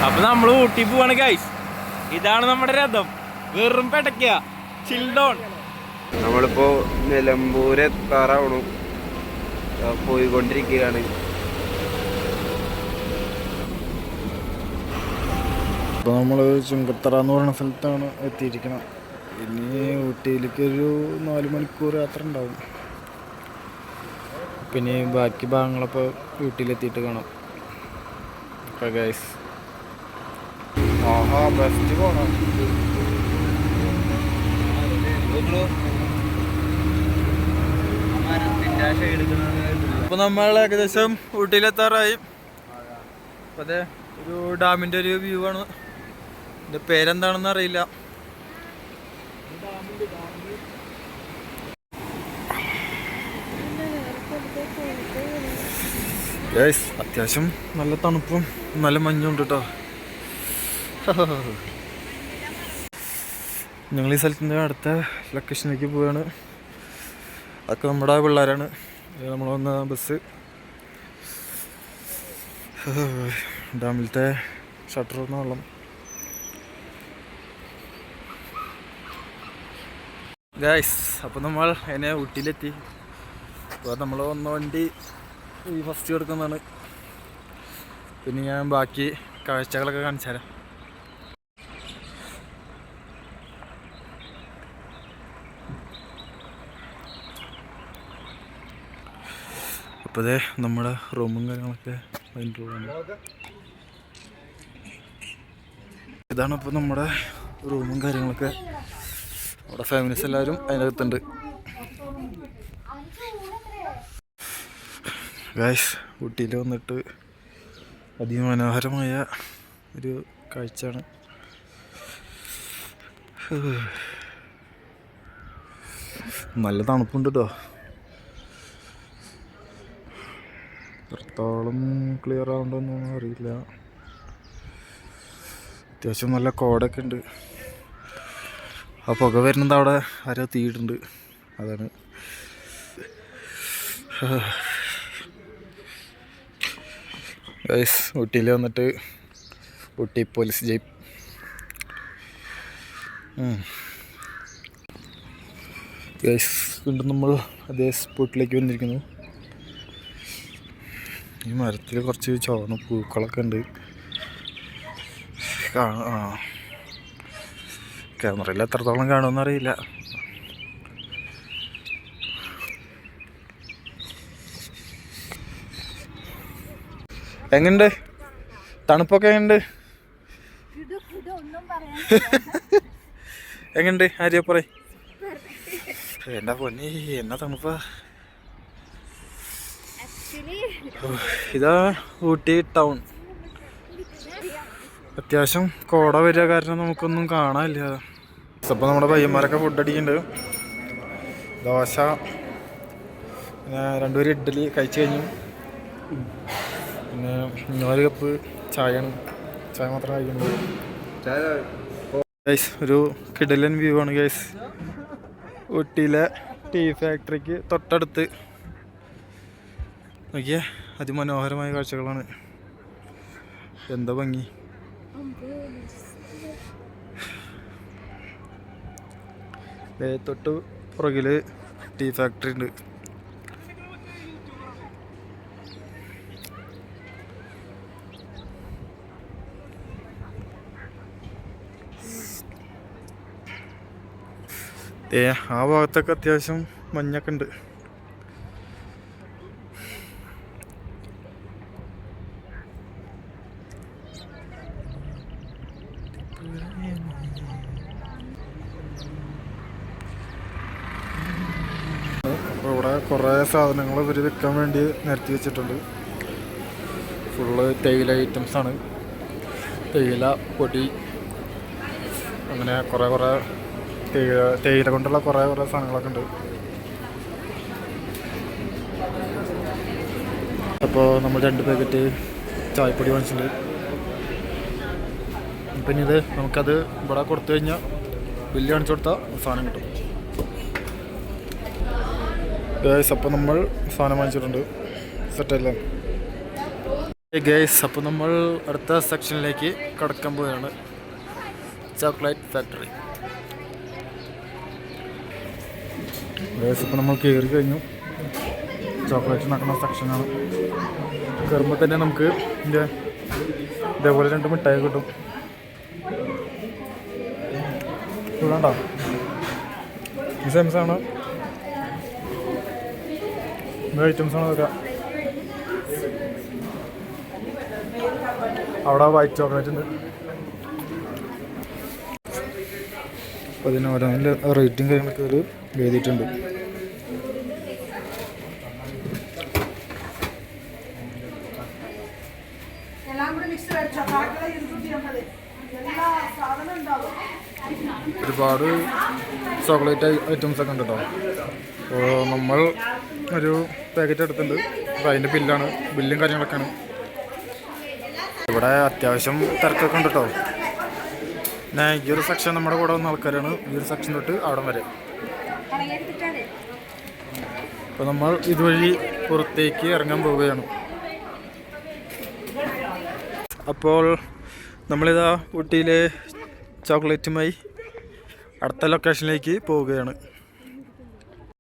അപ്പൊ നമ്മള് ഊട്ടി പോവാണ് ഗൈസ്. ഇതാണ് നമ്മുടെ രഥം. വെറും പെടക്ക ചിൽഡോൺ. നമ്മളിപ്പോ നിലമ്പൂര് എത്താറാവണു, പോയിക്കൊണ്ടിരിക്കുകയാണ്. ഇപ്പോൾ നമ്മൾ ചുങ്കത്തറ എന്ന് പറയുന്ന സ്ഥലത്താണ് എത്തിയിരിക്കണം. ഇനി ഊട്ടിയിലേക്ക് ഒരു 4 മണിക്കൂർ യാത്ര ഉണ്ടാവും. പിന്നെ ബാക്കി ഭാഗങ്ങളപ്പോൾ വീട്ടിലെത്തിയിട്ട് കാണാം. അപ്പോൾ ഗൈസ് ബെസ്റ്റ് പോകണം. അപ്പോൾ നമ്മൾ ഏകദേശം ഊട്ടിയിലെത്താറായി. അപ്പോൾ അതെ ഒരു ഡാമിൻ്റെ ഒരു വ്യൂ ആണ്. ഇതിൻ്റെ പേരെന്താണെന്ന് അറിയില്ല. ഗൈസ് അത്യാവശ്യം നല്ല തണുപ്പും നല്ല മഞ്ഞുണ്ട് കേട്ടോ. ഞങ്ങൾ ഈ സ്ഥലത്തിൻ്റെ അടുത്ത ലൊക്കേഷനിലേക്ക് പോവുകയാണ്. അതൊക്കെ നമ്മുടെ പിള്ളേരാണ്. നമ്മൾ വന്ന ബസ്. ഡാമിലത്തെ ഷട്ടർ വന്ന വെള്ളം. ഗൈസ് അപ്പോൾ നമ്മൾ അതിനെ ഊട്ടിയിലെത്തി. അപ്പോൾ നമ്മൾ വന്ന വണ്ടി ഈ ഫസ്റ്റ് കിടക്കുന്നതാണ്. പിന്നെ ഞാൻ ബാക്കി കാഴ്ചകളൊക്കെ കാണിച്ചു തരാം. അപ്പോൾ അതെ നമ്മുടെ റൂമും കാര്യങ്ങളൊക്കെ അതിൻ്റെ റൂമാണ്. ഇതാണ് ഇപ്പോൾ നമ്മുടെ റൂമും കാര്യങ്ങളൊക്കെ. അവിടെ ഫാമിലീസ് എല്ലാവരും അതിനകത്തുണ്ട്. ഗൈസ് ഊട്ടിയിൽ വന്നിട്ട് അതിമനോഹരമായ ഒരു കാഴ്ചയാണ്. നല്ല തണുപ്പുണ്ട് കേട്ടോ. എത്രത്തോളം ക്ലിയർ ആവുന്നുണ്ടോന്നും അറിയില്ല. അത്യാവശ്യം നല്ല കോടൊക്കെ ഉണ്ട്. ആ പുക വരുന്നത് അവിടെ ആരോ തീയിട്ടുണ്ട്, അതാണ്. ഗൈസ് ഊട്ടിയിൽ വന്നിട്ട് ഊട്ടി പോലീസ് ജീപ്പ്. ഗൈസ് വീണ്ടും നമ്മൾ അതേ സ്പോട്ടിലേക്ക് വന്നിരിക്കുന്നു. ഈ മരത്തിൽ കുറച്ച് ചുവന്ന പൂക്കളൊക്കെ ഉണ്ട്. ക്യാമറയിൽ എത്രത്തോളം കാണുമെന്ന് അറിയില്ല. എങ്ങനുണ്ട് തണുപ്പൊക്കെ? എങ്ങനുണ്ട് എങ്ങനുണ്ട് ആര്യ പറ. എന്നാ പൊന്നി എന്നാ തണുപ്പാ. ഇതാ ഊട്ടി ടൗൺ. അത്യാവശ്യം കോട വരിക കാരണം നമുക്കൊന്നും കാണാനില്ല. അപ്പോൾ നമ്മുടെ പയ്യന്മാരൊക്കെ ഫുഡ് അടിക്കുന്നുണ്ട്. ദോശ, പിന്നെ 2 പേര് ഇഡ്ഡലി കഴിച്ചു കഴിഞ്ഞു. പിന്നെ 4 കപ്പ് ചായയാണ്. ചായ മാത്രം കഴിക്കുന്നത്. ഗൈസ് ഒരു കിടിലൻ വ്യൂ ആണ് ഗൈസ്. ഊട്ടിയിലെ ടീ ഫാക്ടറിക്ക് തൊട്ടടുത്ത് നോക്കിയേ, അതിമനോഹരമായ കാഴ്ചകളാണ്. എന്താ ഭംഗി. തൊട്ട് പുറകില് ടീ ഫാക്ടറി ഉണ്ട്. ആ ഭാഗത്തൊക്കെ അത്യാവശ്യം മഞ്ഞൊക്കെ ഉണ്ട്. അപ്പോൾ ഇവിടെ കുറേ സാധനങ്ങൾ ഇവർ വിൽക്കാൻ വേണ്ടി നിരത്തി വെച്ചിട്ടുണ്ട്. ഫുള്ള് തേയില ഐറ്റംസാണ്. തേയില പൊടി, അങ്ങനെ കുറേ തേയില കൊണ്ടുള്ള കുറേ സാധനങ്ങളൊക്കെ ഉണ്ട്. അപ്പോൾ നമ്മൾ 2 പാക്കറ്റ് ചായപ്പൊടി വാങ്ങിച്ചിട്ടുണ്ട്. പിന്നെ ഇത് നമുക്കത് ഇവിടെ കൊടുത്തു കഴിഞ്ഞാൽ ബില്ല് കാണിച്ചു കൊടുത്താൽ സാധനം കിട്ടും. അപ്പോൾ നമ്മൾ സാധനം വാങ്ങിച്ചിട്ടുണ്ട്. സെറ്റല്ലേ? ഗൈസ്, അപ്പോൾ നമ്മൾ അടുത്ത സെക്ഷനിലേക്ക് കടക്കാൻ പോവുകയാണ്. Chocolate factory. ഗൈസ്, ഇപ്പോൾ നമ്മൾ കയറി കഴിഞ്ഞു. ചോക്ലേറ്റ് ഉണ്ടാക്കുന്ന സെക്ഷനാണ്. കയറുമ്പോൾ തന്നെ നമുക്ക് ഇതേപോലെ 2 മിഠായി കിട്ടും. വേണ്ട, ഐറ്റംസാണ് ഐറ്റംസാണ് അതൊക്കെ. അവിടെ വൈറ്റ് ചോക്ലേറ്റ് ഉണ്ട്. അപ്പോൾ അതിന് ഓരോന്നിൻ്റെ റേറ്റും കാര്യങ്ങളൊക്കെ ഒരു എഴുതിയിട്ടുണ്ട്. ഒരുപാട് ചോക്ലേറ്റ് ഐറ്റംസൊക്കെ ഉണ്ട് കേട്ടോ. അപ്പോൾ നമ്മൾ ഒരു പാക്കറ്റ് എടുത്തിട്ടുണ്ട്. അപ്പോൾ അതിൻ്റെ ബില്ലാണ്, ബില്ലും കാര്യങ്ങളൊക്കെയാണ്. ഇവിടെ അത്യാവശ്യം തിരക്കൊക്കെ ഉണ്ട് കേട്ടോ. പിന്നെ ഈ ഒരു സെക്ഷൻ നമ്മുടെ കൂടെ വന്ന ആൾക്കാരാണ്. ഈ ഒരു സെക്ഷൻ തൊട്ട് അവിടെ വരെ. അപ്പോൾ നമ്മൾ ഇതുവഴി പുറത്തേക്ക് ഇറങ്ങാൻ പോവുകയാണ്. അപ്പോൾ നമ്മളിതാ ഊട്ടിയിലെ ചോക്ലേറ്റുമായി അടുത്ത ലൊക്കേഷനിലേക്ക് പോവുകയാണ്.